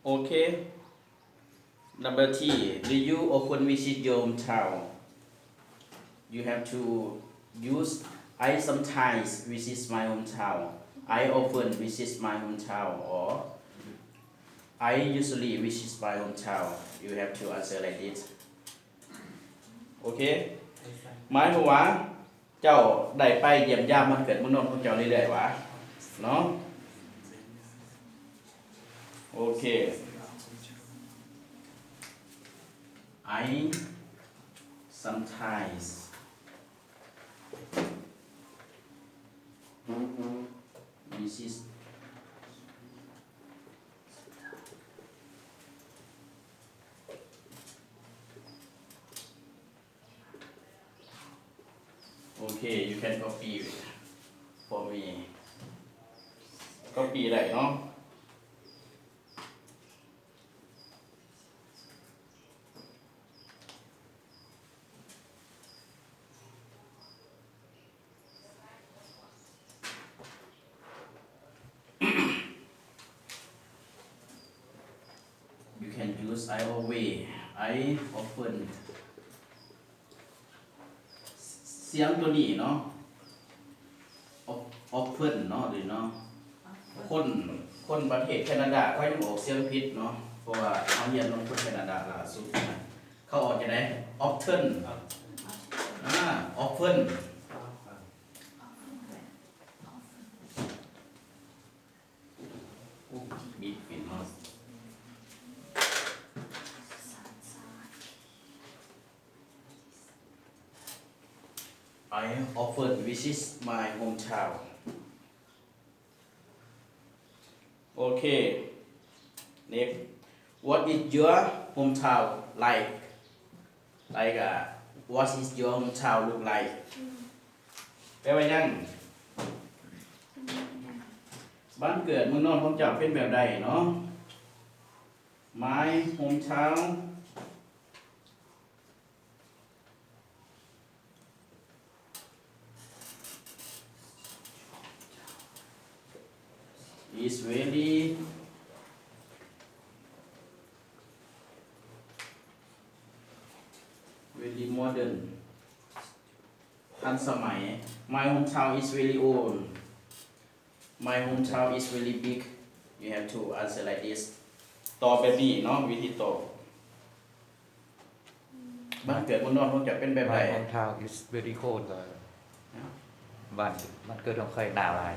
Okay. Number T. Do you often visit your hometown? You have to use I sometimes visit my hometown. I often visit my hometown, or I usually visit my hometown. You have to answer like this. โอเคหมายถึงว่าเจ้าได้ไปเยี่ยมยามมันเกิดเมืองนนท์ของเจ้าเรื่อยๆวะเนาะโอเค I sometimes visit Okay, you can copy it for me. Copy ได้เนาะ You can use I always I often เสียงตัวนี้เนาะ often เนาะหรือเนาะคนประเทศแคนาดาเขายังออกเสียงผิดเนาะเพราะว่าเขาเรียนลงคนแคนาดาล่าสุดนะเขาออกจะได้ often often บิดปิดเนาะ I often visit my hometown. Okay. Next. What is your hometown like? Like what is your hometown look like? แปลว่ายังบ้านเกิดเมืองนอนของเจ้าเป็นแบบใดเนาะ My hometown is very modern ทันสมัย My hometown is very old My hometown is very big You have to answer like this ตอบแบบนี้เนาะวิธีตอบบ้านเกิดเมืองนอนของเจ้าเป็นแบบใด My hometown is very cold บ้านเกิดของเคยหนาวอะไร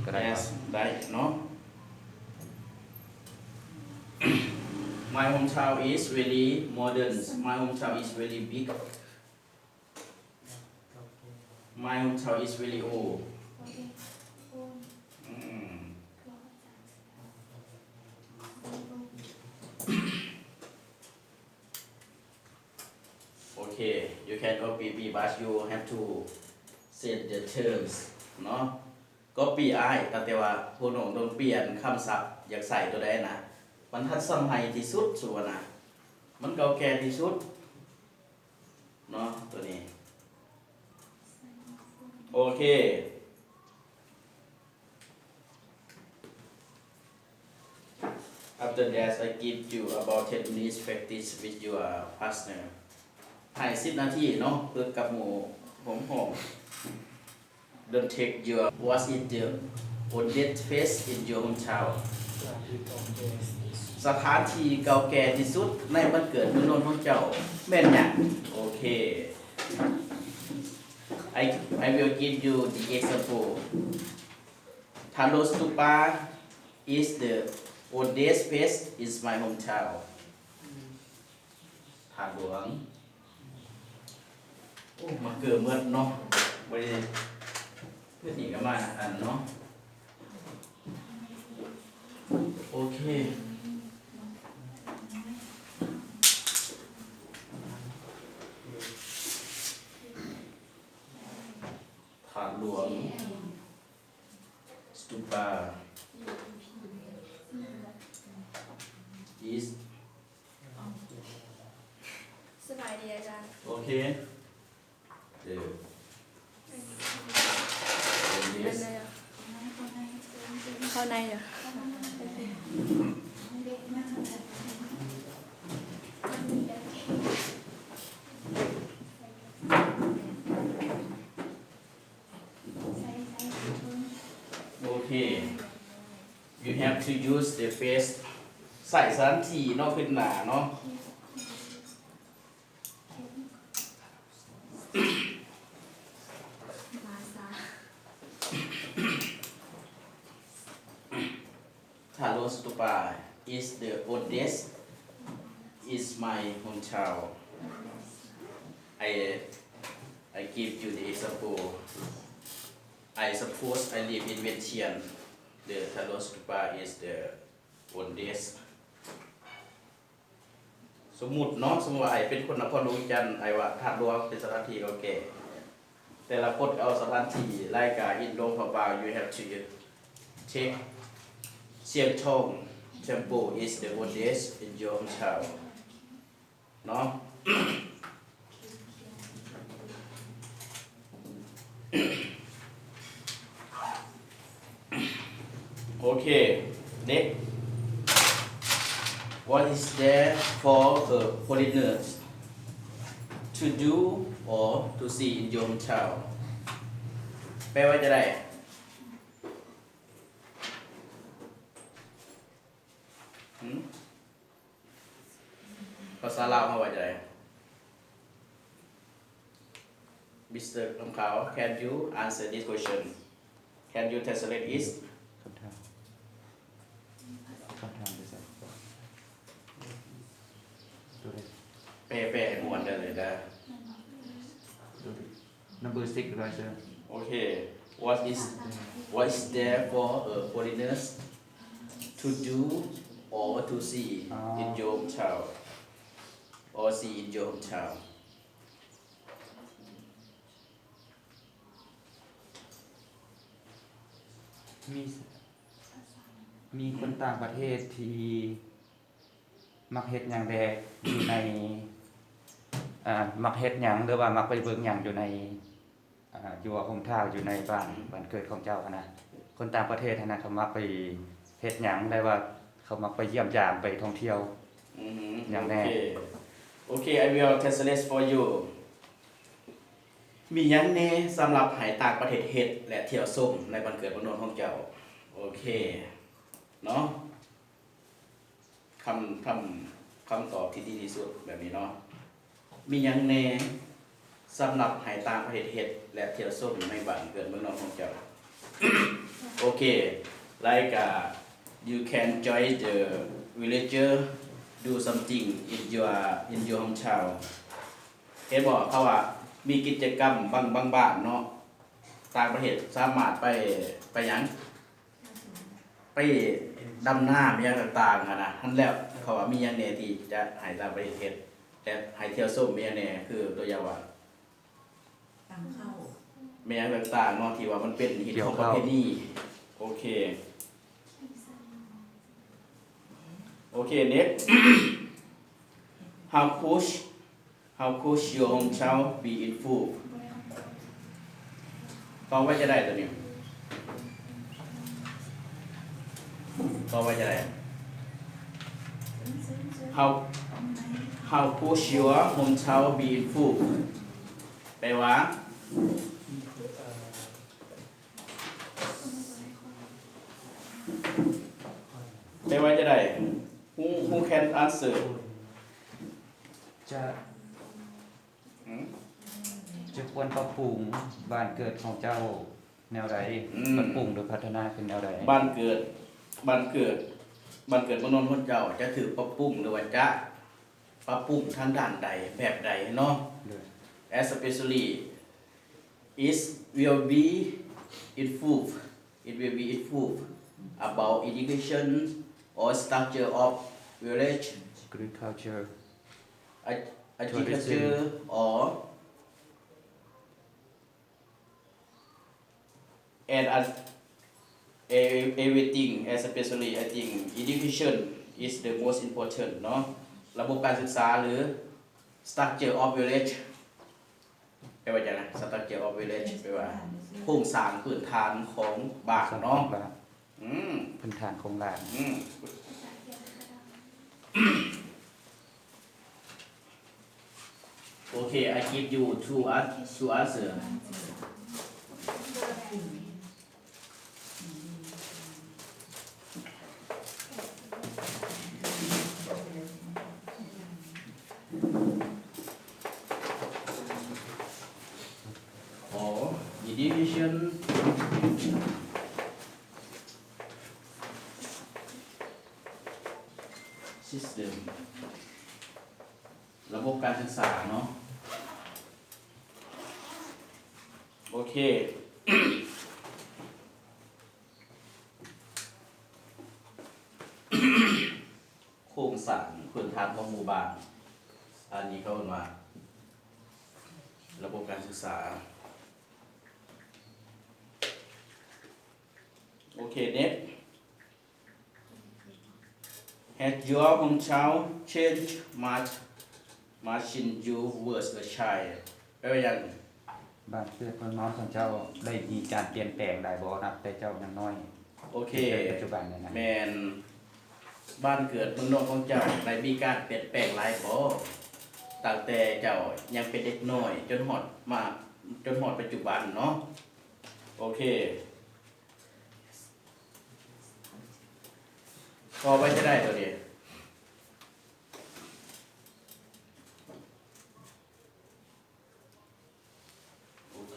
ก็ได้ Yes ได้เนาะ My hometown is really modern My hometown is really big My hometown is really old อืม Okay you can copy me but you have to set the terms เนาะ copy อ้ายแต่ว่าผู้น้องต้องเปลี่ยนคำศัพท์อยากใส่ตัวใดนะมันทันสมัยที่สุดส่วนนะมันเก่าแก่ที่สุดเนาะตัวนี้โอเค After that I give you about 10 minutes practice with your partner ให้10 นาทีเนาะเพื่อกับหมู่ผมDon't take your what is the oldest place in your hometown สถานที่เก่าแก่ที่สุดในบ้านเกิดเมืองนนท์ของเจ้าแม่นหยังโอเค I will give you the example Talo Stupa is the oldest place in my hometown ถาดหลวงโอ้มาเกิดเมื่อเนาะบ่ได้เพื่อนอีกก็มาอันเนาะโอเคถาดหลวงสตูปา is สบายดีอาจารย์ โอเคเดี๋ยว เป็นไงอ่ะเข้าในเหรอ Okay you have to use the face ใส่สถานที่เนาะขึ้นหน้าเนาะ มาซา Talo Stupa is the oldest is my hometown I give you the example I suppose I live in Vientiane the Talo Stupa is the oldest สมมุติเนาะสมมุติว่าไอเป็นคนนครหลวงจันทร์ไอว่าธาตุหลวงเป็นสถานที่เก่าแก่แต่ละคนเอาสถานที่รายการอินโดพะบาว you have to take เชียงทอง temple is the oldest in your hometown เนาะ Okay next what is there for foreigners to do or to see in your hometown แปลว่าจะได้ภาษาลาวเขาว่าจะได้ Mr. คำขาว can you answer this question can you translate it คำถามด้วยซ้ำดูเลย แปลให้มวนได้เลยนะ ดูดิ number 6ด้วยเซอร์ Okay what is there for foreigners to do or to see in your hometown or see in your hometown มีคนต่างประเทศที่มักเฮ็ดหยังแดอยู่ในมักเฮ็ดหยังหรือว่ามักไปเบิ่งหยังอยู่ในอยู่ว่าโฮมทาวน์อยู่ในบ้านเกิดของเจ้าหั้นนะคนต่างประเทศหั้นนะเขามักไปเฮ็ดหยังได้ว่าเขามักไปเยี่ยมยามไปท่องเที่ยว อย่างแรก Okay I will translate for you มีหยังแน่สำหรับให้ต่างประเทศเฮ็ดและเที่ยวชมในวันเกิดวันนนของเจ้าโอเคเนาะคำตอบที่ดีที่สุดแบบนี้เนาะมีหยังแน่สำหรับให้ต่างประเทศเฮ็ดและเที่ยวชมในวันเกิดวันนนของเจ้า โอเค like you can join the villager do something in your hometown เห็นบอกเขาว่ามีกิจกรรมบางบ้านเนาะต่างประเทศสามารถไปหยังไปดำน้ำอย่างต่างๆนะท่านแล้วเขาว่ามีอย่างแน่ที่จะให้ต่างประเทศเฮ็ดแต่ให้เที่ยวส้มมีอย่างแน่คือตัวอย่างว่า ตำเข้า มีอย่างต่างๆเนาะที่ว่ามันเป็นหินของประเพณีโอเคnext how could your hometown be in full ตอบว่าจะได้ตัวนี้ตอบว่าจะได้ how could your hometown be in full แปลว่าจะได้ who can answer จะควรปรับปรุงบ้านเกิดของเจ้าแนวใดปรับปรุงหรือพัฒนาเป็นแนวใด บ้านเกิดเมืองนนท์ของเจ้าจะถือปรับปรุงหรือว่าจะปรับปรุงทางด้านใดแบบใดเนาะ especially it will be improved about education or structure of village agriculture or and everything especially I think education is the most important เนาะระบบการศึกษาหรือ structure of village แปลว่าอย่างไร structure of village แปลว่าโครงสร้างพื้นฐานของบ้านเนาะพื้นฐานของบ้าน Okay I give you two answer system ระบบการศึกษาเนาะโอเค โครงสร้างพื้นฐานของหมู่บ้านอันนี้เขาเรียกว่าระบบการศึกษาโอเคเน็ต Has your hometown changed much in you was a child แปลว่าอย่าง บ้านเกิดเมืองนอนของเจ้าได้มีการเปลี่ยนแปลงหลายบ่นับแต่เจ้ายังน้อย โอเค ในปัจจุบันเนี่ยนะ แมนบ้านเกิดเมืองนอกของเจ้าได้มีการเปลี่ยนแปลงหลายบ่ตั้งแต่เจ้ายังเป็นเด็กน้อยจนฮอดปัจจุบันเนาะโอเคพอไว้จะได้ตัวนี้โอเค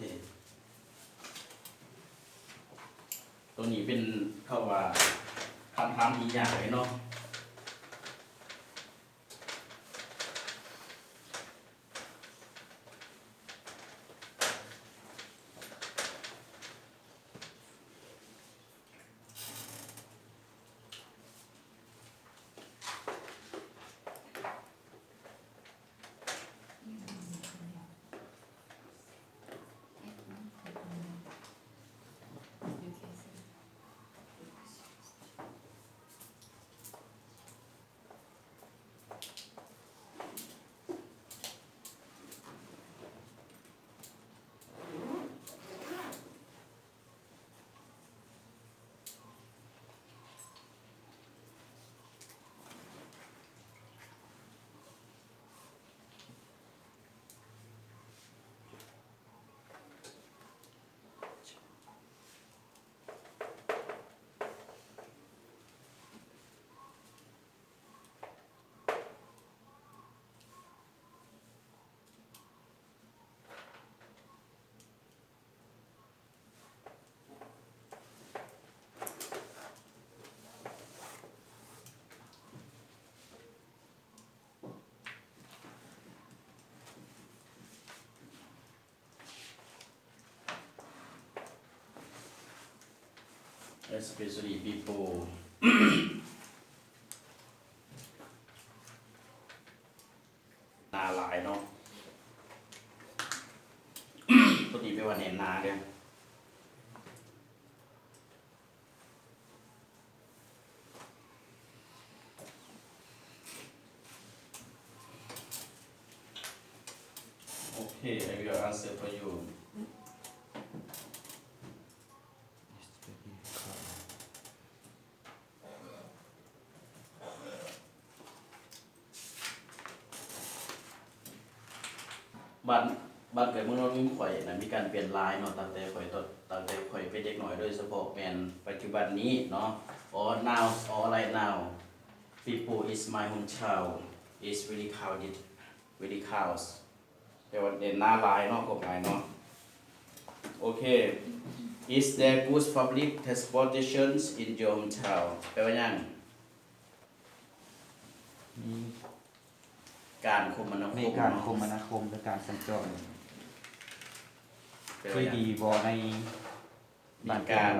ตัวนี้เป็นเข้าว่าคำถามที่ยากเลยเนาะespecially people นาหลายเนาะ ตัวนี้เป็นว่าเน้นนาเด้อโอเค I will answer for you บ้านเกิดเมืองนอนมีข่อยนะมีการเปลี่ยนลายเนาะตั้งแต่ข่อยเป็นเด็กหน่อยโดยเฉพาะแมนปัจจุบันนี้เนาะ all now all right now people is my hometown is really crowded really crowds แต่ว่าเด่นหน้าลายเนาะกฎหมายเนาะโอเค is there good public transportations in your hometown แปลว่าหยัง มี การคมนาค ใน ม การ เนาะ คมนาคมและการสัญจร แปล เค ว่าย หยัง ดีบ่ใน มีการ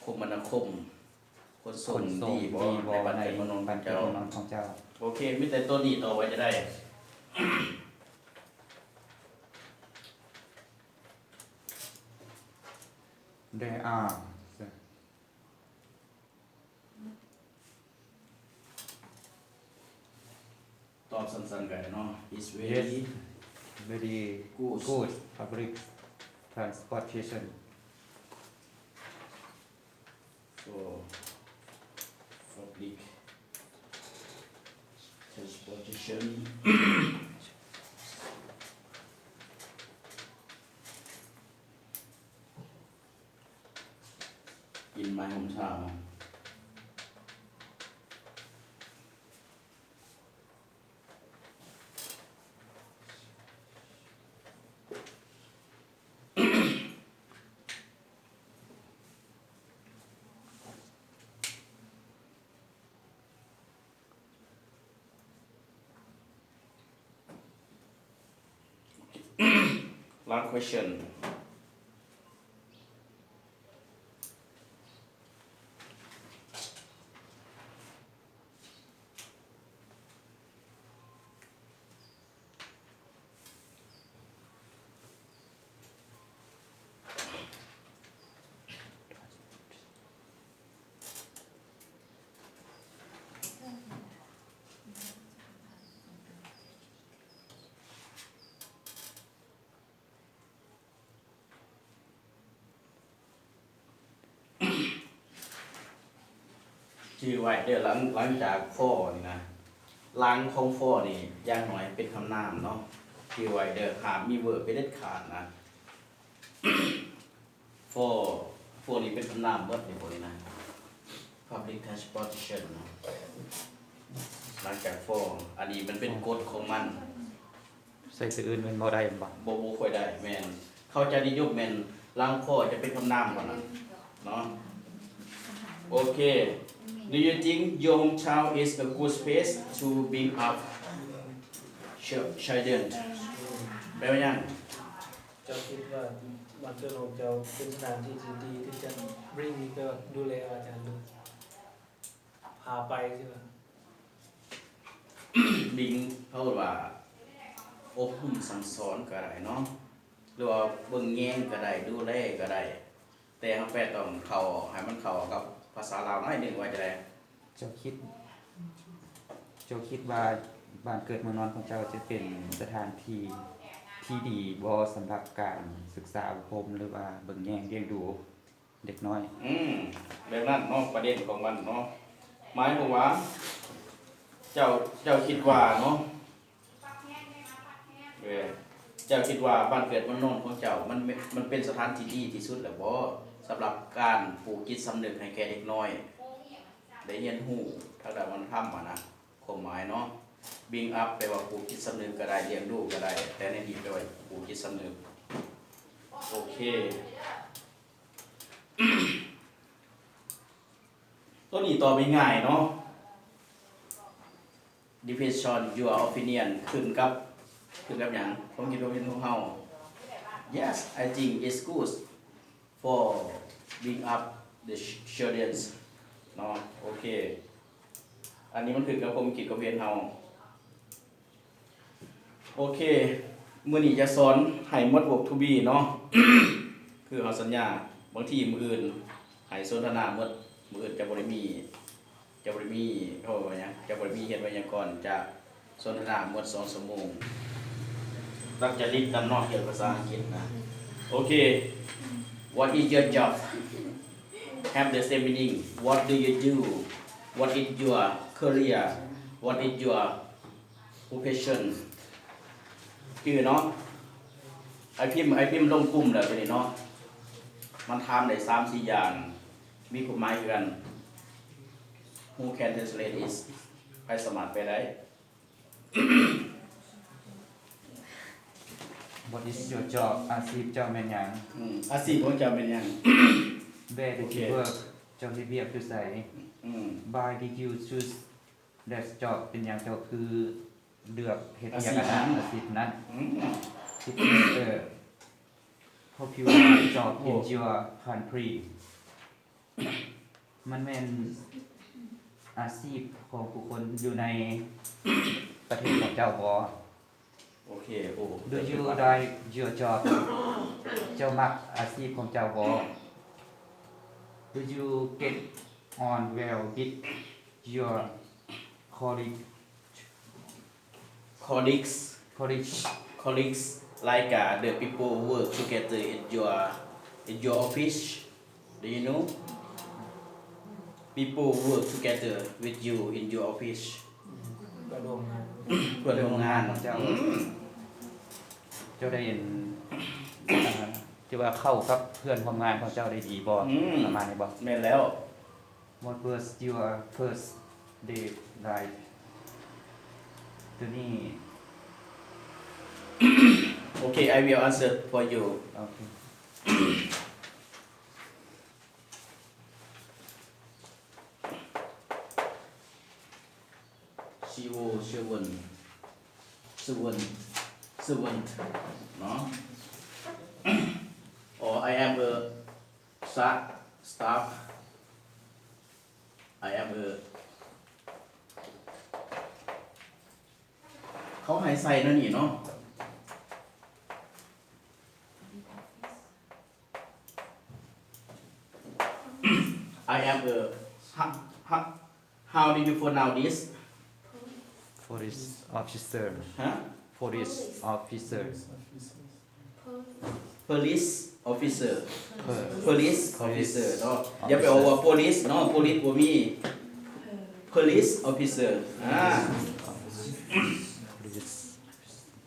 คมนาคมขน ข ส่ง นส่ง ดี ดี บ่ บ่ ในบ้าน ใน เกิดเมืองนอน บ้านเกิด เจ้า เมืองนอนของเจ้า โอเคมีแต่ตัวนี้ต่อไว้จะได้ There are ตอบสั้นๆกันเนาะ is Yes. very very good public transportation for public transportation in my hometown last questionชื่อไว้เดี๋ยวหลังจากฟ้อนี่นะล้างของฟ้อนี่อย่างหน่อยเป็นคำนามเนาะชื่อไว้เด้อหามมีเวิร์บไปเด็ดขาดนะ ฟ้อนี่เป็นคำนามเบิดนี่บ่นี่นะ public transportation เนาะหลังจากฟ้ออันนี้มันเป็นกฎของมัน ใส่สื่ออื่นเป็นบ่ได้บ่ บ่ค่อยได้แม่นเขาจะนิยมแม่นล้างฟ้อจะเป็นคำนามก่อนนะเนาะโอเค Do you think your hometown is a good space to bring up children แปลว่ายัง เจ้าคิดว่าบ้านเกิดของเจ้าเป็นสถานที่ที่ดีที่จะ bring ไปว่าดูแลอาจารย์ดูพาไปใช่ไหม บิงเขาเรียกว่าอบรมสั่งสอนก็ได้เนาะหรือว่าเบิ่งแยงก็ได้ดูแลก็ได้แต่เฮาแปลต้องเข้าให้มันเข้ากับภาษาลาวหน่อยหนึงว่าจะได้ เจ้าคิดว่าบ้านเกิดเมืองนอนของเจ้าจะเป็นสถานที่ที่ดีบ่สำหรับการศึกษาอบรมหรือว่าเบิ่งแยงเลี้ยงดูเด็กน้อย แบบนั้นเนาะประเด็นของมันเนาะหมายความว่าเจ้าคิดว่าเนาะเจ้าคิดว่าบ้านเกิดเมืองนอนของเจ้ามันเป็นสถานที่ดีที่สุดแล้วบ่สำหรับการปลูกจิตสำนึกให้แก่เด็กน้อยได้เรียนรู้ทางด้านวัฒนธรรมอะนะความหมายเนาะ bring up แปลว่าปลูกจิตสำนึกก็ได้เลี้ยงดูก็ได้แต่ในนี้แปลว่าปลูกจิตสำนึกโอเค ตัวนี้ตอบง่ายๆเนาะ depends on your opinion ขึ้นกับหยังผมคิดว่าเป็นของเฮา yes I think it's good for bring up the children เนาะโอเคอันนี้มันคือกับผมคิดกับเพียนเฮาโอเคมื้อนี้จะสอนให้หมดบวก to be เนาะ คือเฮาสัญญาบางทีมื้ออื่นให้สนทนาหมดมื้ออื่นจะบ่ได้มีเขาว่าหยังจะบ่ได้มีเฮ็ดไว้หยังก่อนจะสนทนาหมด2 ชั่วโมงตั้งใจรีบนำนอกเกี่ยวกับภาษาอังกฤษนะโอเค What is your job have the same meaning What do you do What is your career What is your profession คือเนาะไอพิมพ์ลงกลุ่มแล้วไปนี่เนาะมันทำได้3-4 อย่างมีความหมายคือกัน Who can translate is ใครสามารถไปได้ What is your job อาชีพเจ้าแม่นหยัง อาชีพของเจ้าเป็นหยัง Where did you work เจ้าที่เวียกอยู่ไส Why did you choose that job เป็นหยังเจ้าคือเลือกเฮ็ดหยังนั้นอาชีพนั้น It is the popular job in your country มันเป็นอาชีพของผู้คนอยู่ในประเทศของเจ้าบ่ โอเคโอ้ Do you like your job เจ้ามักอาชีพของเจ้าบ่ Do you get on well with your colleagues colleagues like the people who work together in your office do you know people who work together with you in your office ก็รวมงาน เพื่อนร่วมงาน ของเจ้าเจ้าได้เห็นที่ว่าเข้ากับเพื่อนร่วมงานของเจ้าได้ดีบ่ประมาณนี้บ่ แม่นแล้ว What was your first day like ตัวนี้ Okay I will answer for you โอเค servant เนาะ I am a staff I am a เขาให้ใส่นั่นนี่เนาะ I am a how do you pronounce this police officer ฮะ police officer police officer Per- police officer เนาะอย่าไปเอาว่า police เนาะ police บ่มี police officer police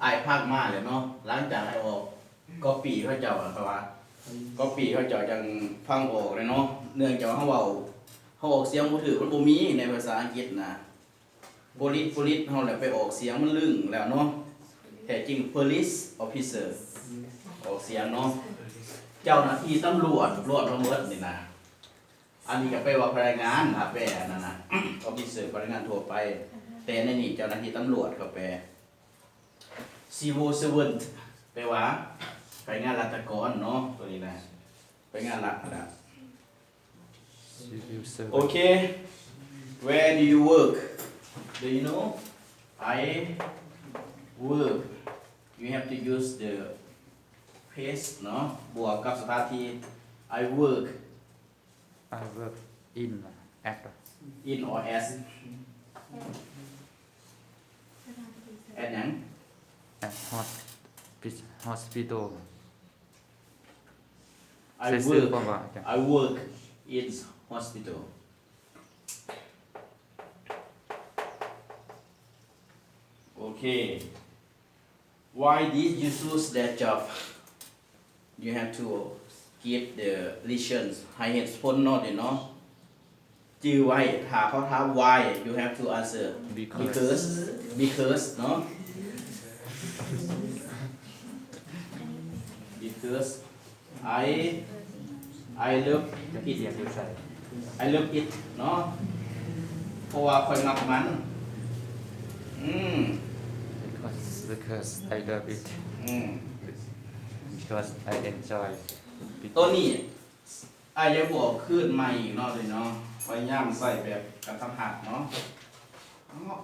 อายภาคมาเลยเนาะหลังจากไอ้ออกก็ปีเขาเจ้าอะครับว่าก็ปีเขาเจ้าจังฟังออกเลยเนาะเนื่องจากว่าเขาออกเสียงบ่ถูกมันบ่มีในภาษาอังกฤษนะ police เฮาแหละไปออกเสียงมันลึงแล้วเนาะแต่จริง police officer ออกเสียงเนาะเจ้าหน้าที่ตำรวจทั้งหมดนี่นะอันนี้ก็ไปว่าพนักงานนะแปลนั่นน่ะ officer พนักงานทั่วไปแต่ในนี่เจ้าหน้าที่ตำรวจก็แปล civil servant แปลว่าไปงานราชการเนาะตัวนี้นะไปงานรัฐนะ civil servant Okay where do you work do you know I work you have to use the pace เนาะบวกกับสถานที่ I work I work in at in or as at หยัง hospital I ซื่อ work ๆบ่ว่าจ้ะ I work in hospital okay why did you choose that job you have to give the reasons ให้เหตุผลเนาะเนาะจื้อไว้ถ้าเขาถาม why you have to answer because เนาะ because I love จะเขียนอยู่ใส่ I love it เนาะเพราะว่าคอยมักมันbecause I love it อืม because I enjoy it ตัวนี้อายจะบอกขึ้นใหม่อีกเนาะเลยเนาะพยายามใส่แบบกระทำหักเนาะ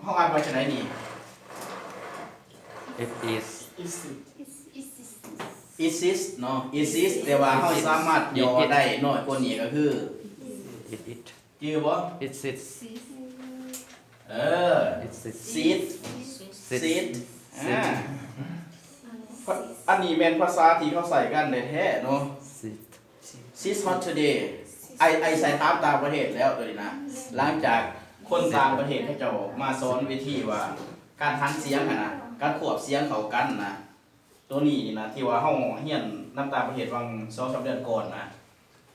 เขาอ่านไว้จะไหนนี่ it is insist เนาะ insist แต่ว่าเขาสามารถย่อได้น้อยกว่านี้ก็คือ it จื้อบ่ it sits เออ it sits sit sit อันนี้แม่นภาษาที่เขาใส่กันในแท้เนาะ sit She's hot today ไอใส่ตามต่างประเทศแล้วตัวนี้นะหลังจากคนต่างประเทศให้เจ้ามาสอนวิธีว่าการทันเสียงนะการควบเสียงเข้ากันนะตัวนี้นะที่ว่าเฮาเรียนน้ำต่างประเทศวัง2-3 เดือนก่อนนะ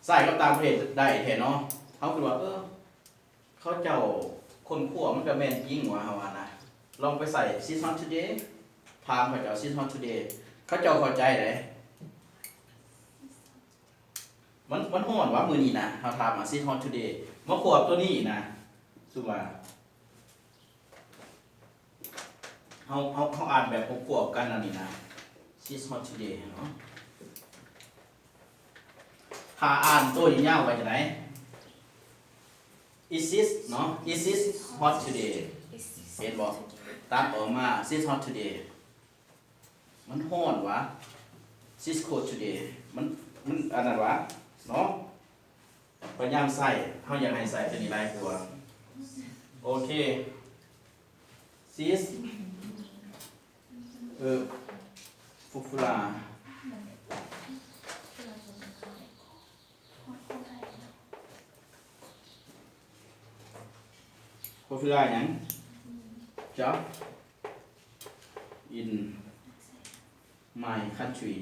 ใส่กับต่างประเทศได้แท้เนาะเฮาคิดว่าเขาเจ้าคนควบมันก็แม่นจริงว่าเฮาว่านะลองไปใส่ She's hot today ถามเขาเจ้า She's hot today เขาเจ้าเข้าใจได้มันฮ้อนว่ามื้อนี้นะเฮาถามShe's hot today มาควบตัวนี้นะสุว่าเฮาอ่านแบบควบกันอันนี้นะ She's hot today เนาะถ้าอ่านตัวยาวๆไว้จังได๋ Is this เนาะ Is this hot today เห็นบ่ตัดออกมา She's hot today มันฮ้อนวะ She's cold today มันอันนั้นวะเนาะพยายามใส่เฮาอยากให้ใส่ตัวนี้หลายกว่าโอเค She's ฟุฟุลาฟุฟุลาหยัง job in my country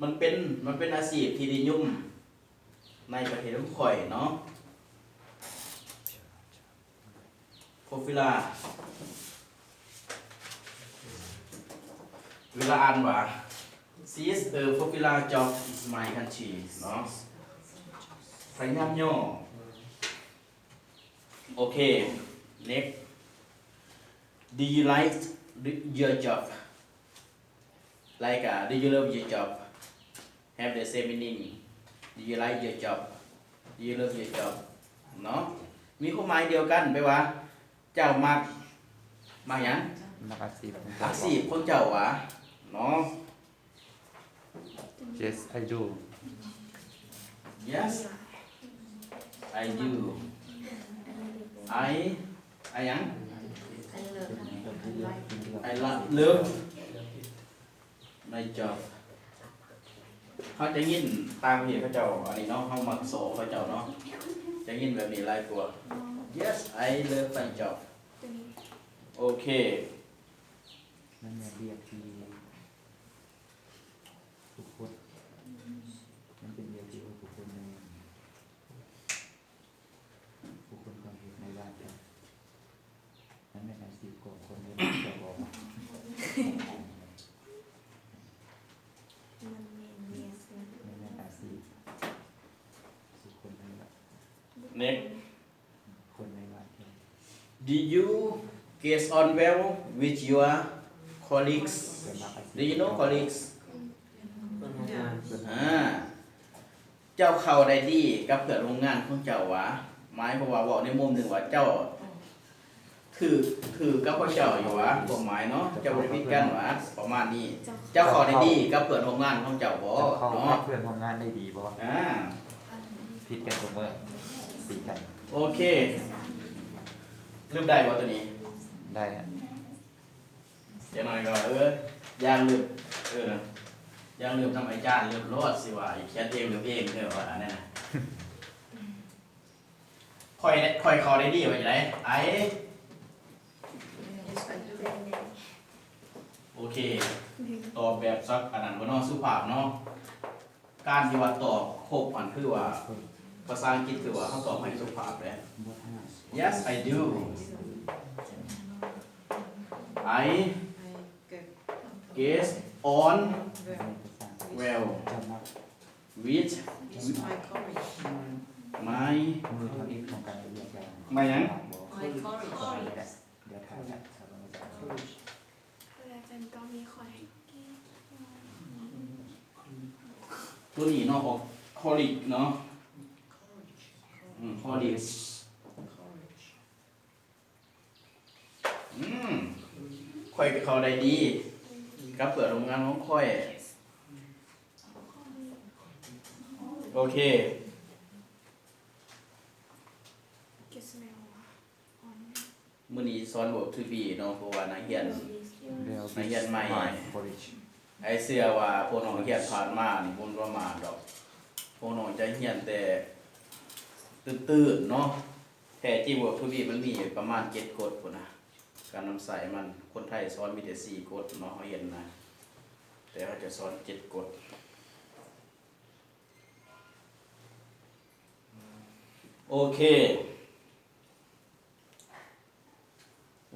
มันเป็นอาชีพที่นิยมในประเทศของข่อยเนาะpopular เวลาอ่านว่า this popular job is my country เนาะพยายามย่อ Okay, next. Do you like your job? Like, do you love your job? Have the same meaning. Do you like your job? Do you love your job? เนาะมีความหมายเดียวกันแปลว่า เจ้ามักหยัง นักอาชีพของ อา เจ้า ชีพของเจ้าหวะเนาะ Yes I do Yes I do I หยัง I love my job เขาจะยินตามเหตุเขาเจ้าอันนี้เนาะเขามักโซเขาเจ้าเนาะจะยินแบบนี้หลายกว่า Yes I love my job โอเค นั่นเนี่ยเรียกที่ทุกคนมันเป็นเรียกที่ทุกคนในทุกคนความคิดในบ้านครับนั่นเป็นอาชีพของคนในบ้านจะบอก นั่นอาชีพทุกคนในบ้าน Next คนในบ้านครับ Did you get on well with your colleagues ส่วนมากอาชีพ Do you know colleagues เพื่อนร่วมงาน เจ้าเข้าได้ดีกับเพื่อนร่วมงานของเจ้าหวะหมายเพราะว่าบอกในมุมหนึ่งว่าเจ้าถือกับพวกเจ้าอยู่หวะความหมายเนาะเจ้าบริพิตกันหวะประมาณนี้ เจ้าเข้าได้ดีกับเพื่อนร่วมงานของเจ้าบ่ เขา เนาะ เพื่อนทำงานได้ดีบ่ ผิดกันเสมอสีกัน โอเคลืมได้บ่ตัวนี้ ได้ฮะ เดี๋ยวหน่อยก็ย่างลืมย่างลืมทำไอ้จานลืมรอดสิว่าไอ้เขียนเองลืมเองเถอะว่าอันนั้นน่ะค่อยเข้าได้ดีว่าจังไดไอ้ โอเค ตอบแบบสักอันนั้นว่าเนาะสุภาพเนาะ การที่ว่าตอบครบอันคือว่า ภาษาอังกฤษคือว่าเขาตอบให้สุภาพเลย Yes I do I get on well with my มือเท่านี้ของการเรียนการ มาหยัง เดี๋ยวถ่ายนะ อาจารย์ก็มีคอย ตัวนี้เนาะออกคอลิกเนาะคอลิกค่อยกับเขาได้ดีกับเปิดโรงงานของค่อย โอเค เกสเมลออน มื้อนี้สอนบททูบีเนาะเพราะว่านักเรียน เดี๋ยว นักเรียนใหม่ โคลิช ไอ้เสื้อว่าพวกน้องเรียนผ่านมานี่บ่ประมาณดอกพวกน้องจะเรียนแต่ตื่นๆเนาะแท้จริงบททูบีมันมีประมาณ7กฎพุ่นน่ะการนำใส่มันคนไทยสอนมีแต่4กฎเนาะเขาเรียนนะแต่เขาจะสอน7กฎโอเค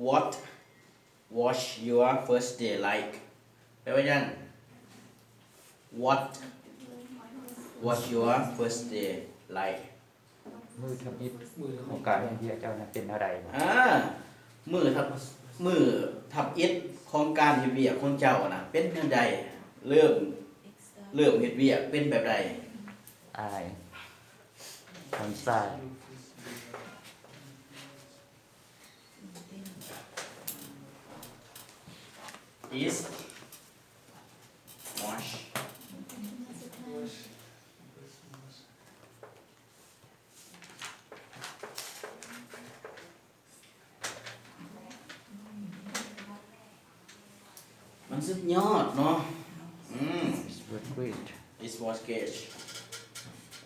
What was your first day like แปลว่ายัง What was your first day like มือทำอิฐ มือ ของการเรียนเจ้านั้นเป็นอะไรบ้าง มือทับอิฐของการเฮ็ดเวียกของเจ้าน่ะเป็นจังไดเริ่มเฮ็ดเวียกเป็นแบบใด อายทำทราย is wash มันสุดยอดเนาะสเวิร์ดกรีด It was gauge